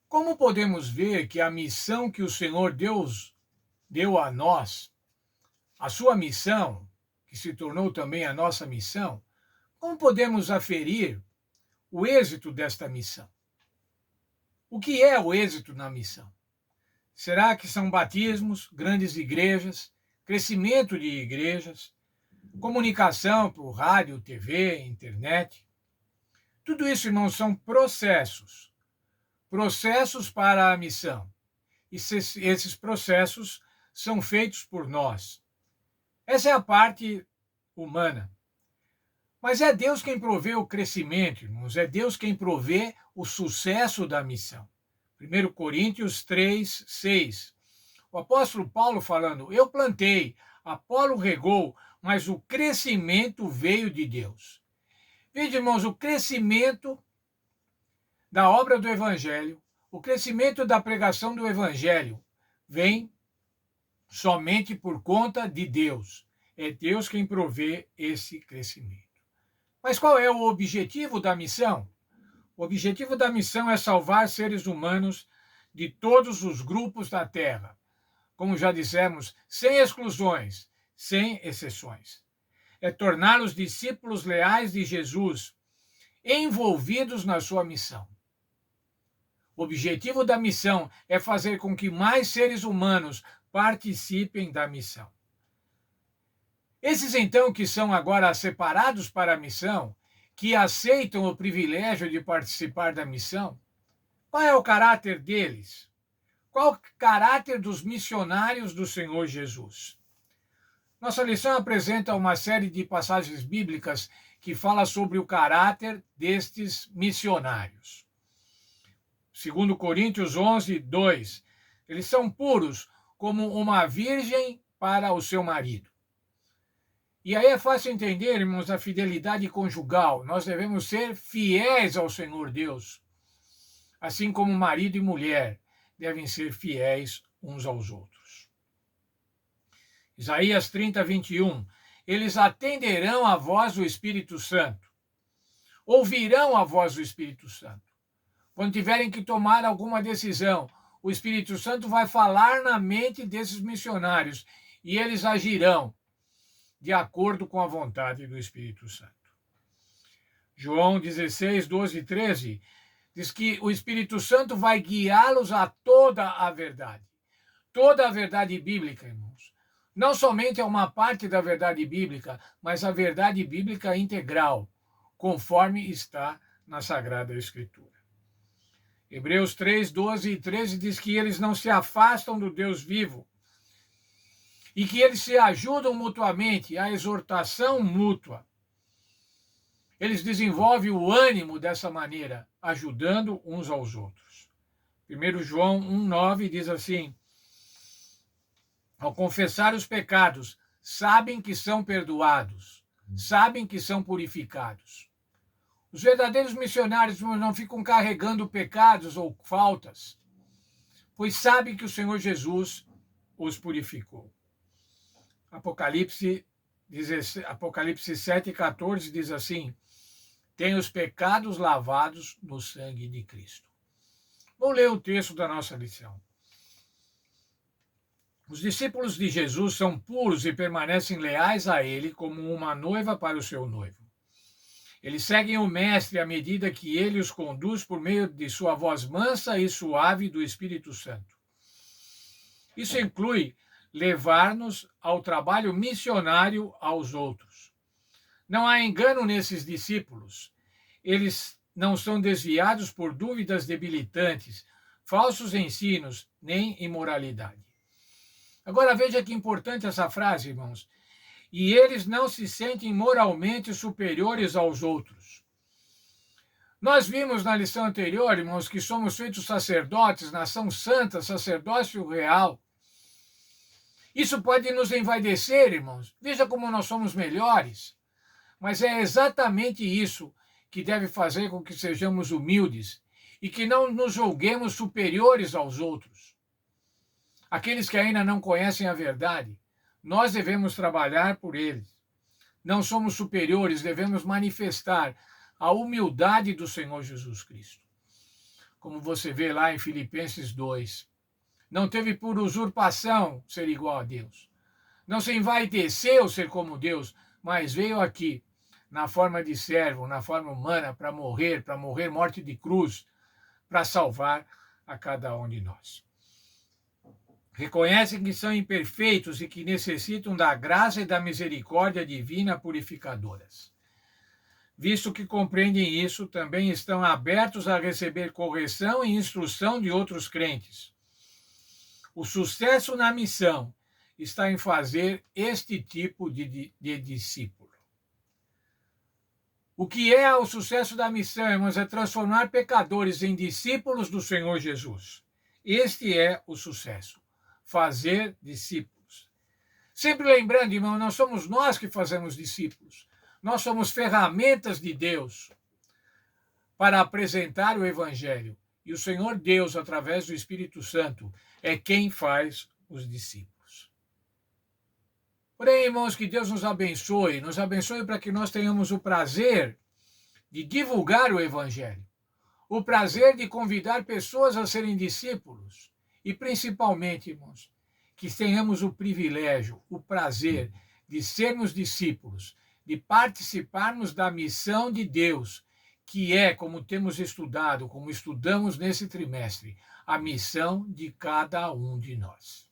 Como podemos ver que a missão que o Senhor Deus deu a nós, a sua missão, que se tornou também a nossa missão, como podemos aferir o êxito desta missão? O que é o êxito na missão? Será que são batismos, grandes igrejas, crescimento de igrejas, comunicação por rádio, TV, internet? Tudo isso, irmãos, são processos para a missão. E esses processos são feitos por nós. Essa é a parte humana. Mas é Deus quem provê o crescimento, irmãos. É Deus quem provê o sucesso da missão. 1 Coríntios 3, 6. O apóstolo Paulo falando, eu plantei, Apolo regou, mas o crescimento veio de Deus. Veja, irmãos, o crescimento da obra do Evangelho, o crescimento da pregação do Evangelho vem somente por conta de Deus. É Deus quem provê esse crescimento. Mas qual é o objetivo da missão? O objetivo da missão é salvar seres humanos de todos os grupos da Terra. Como já dissemos, sem exclusões, sem exceções. É torná-los discípulos leais de Jesus, envolvidos na sua missão. O objetivo da missão é fazer com que mais seres humanos participem da missão. Esses, então, que são agora separados para a missão, que aceitam o privilégio de participar da missão, qual é o caráter deles? Qual o caráter dos missionários do Senhor Jesus? Nossa lição apresenta uma série de passagens bíblicas que fala sobre o caráter destes missionários. 2 Coríntios 11, 2. Eles são puros como uma virgem para o seu marido. E aí é fácil entender, irmãos, a fidelidade conjugal. Nós devemos ser fiéis ao Senhor Deus, assim como marido e mulher devem ser fiéis uns aos outros. Isaías 30, 21. Eles atenderão à voz do Espírito Santo. Ouvirão a voz do Espírito Santo. Quando tiverem que tomar alguma decisão, o Espírito Santo vai falar na mente desses missionários e eles agirão de acordo com a vontade do Espírito Santo. João 16, 12 e 13 diz que o Espírito Santo vai guiá-los a toda a verdade. Toda a verdade bíblica, irmãos. Não somente a uma parte da verdade bíblica, mas a verdade bíblica integral, conforme está na Sagrada Escritura. Hebreus 3, 12 e 13 diz que eles não se afastam do Deus vivo e que eles se ajudam mutuamente, a exortação mútua. Eles desenvolvem o ânimo dessa maneira, ajudando uns aos outros. 1 João 1, 9 diz assim, ao confessar os pecados, sabem que são perdoados, sabem que são purificados. Os verdadeiros missionários não ficam carregando pecados ou faltas, pois sabem que o Senhor Jesus os purificou. Apocalipse 7, 14 diz assim, tem os pecados lavados no sangue de Cristo. Vou ler o texto da nossa lição. Os discípulos de Jesus são puros e permanecem leais a ele como uma noiva para o seu noivo. Eles seguem o Mestre à medida que ele os conduz por meio de sua voz mansa e suave do Espírito Santo. Isso inclui levar-nos ao trabalho missionário aos outros. Não há engano nesses discípulos. Eles não são desviados por dúvidas debilitantes, falsos ensinos, nem imoralidade. Agora veja que importante essa frase, irmãos. E eles não se sentem moralmente superiores aos outros. Nós vimos na lição anterior, irmãos, que somos feitos sacerdotes, nação santa, sacerdócio real. Isso pode nos envaidecer, irmãos. Veja como nós somos melhores. Mas é exatamente isso que deve fazer com que sejamos humildes e que não nos julguemos superiores aos outros. Aqueles que ainda não conhecem a verdade, nós devemos trabalhar por eles. Não somos superiores, devemos manifestar a humildade do Senhor Jesus Cristo. como você vê lá em Filipenses 2. Não teve por usurpação ser igual a Deus. Não se envaideceu ser como Deus, mas veio aqui na forma de servo, na forma humana, para morrer morte de cruz, para salvar a cada um de nós. Reconhecem que são imperfeitos e que necessitam da graça e da misericórdia divina purificadoras. Visto que compreendem isso, também estão abertos a receber correção e instrução de outros crentes. O sucesso na missão está em fazer este tipo de discípulo. O que é o sucesso da missão, irmãos? É transformar pecadores em discípulos do Senhor Jesus. Este é o sucesso. Fazer discípulos. Sempre lembrando, irmão, não somos nós que fazemos discípulos. Nós somos ferramentas de Deus para apresentar o Evangelho. E o Senhor Deus, através do Espírito Santo, é quem faz os discípulos. Porém, irmãos, que Deus nos abençoe para que nós tenhamos o prazer de divulgar o Evangelho, o prazer de convidar pessoas a serem discípulos e, principalmente, irmãos, que tenhamos o privilégio, o prazer de sermos discípulos, de participarmos da missão de Deus, que é, como temos estudado, como estudamos nesse trimestre, a missão de cada um de nós.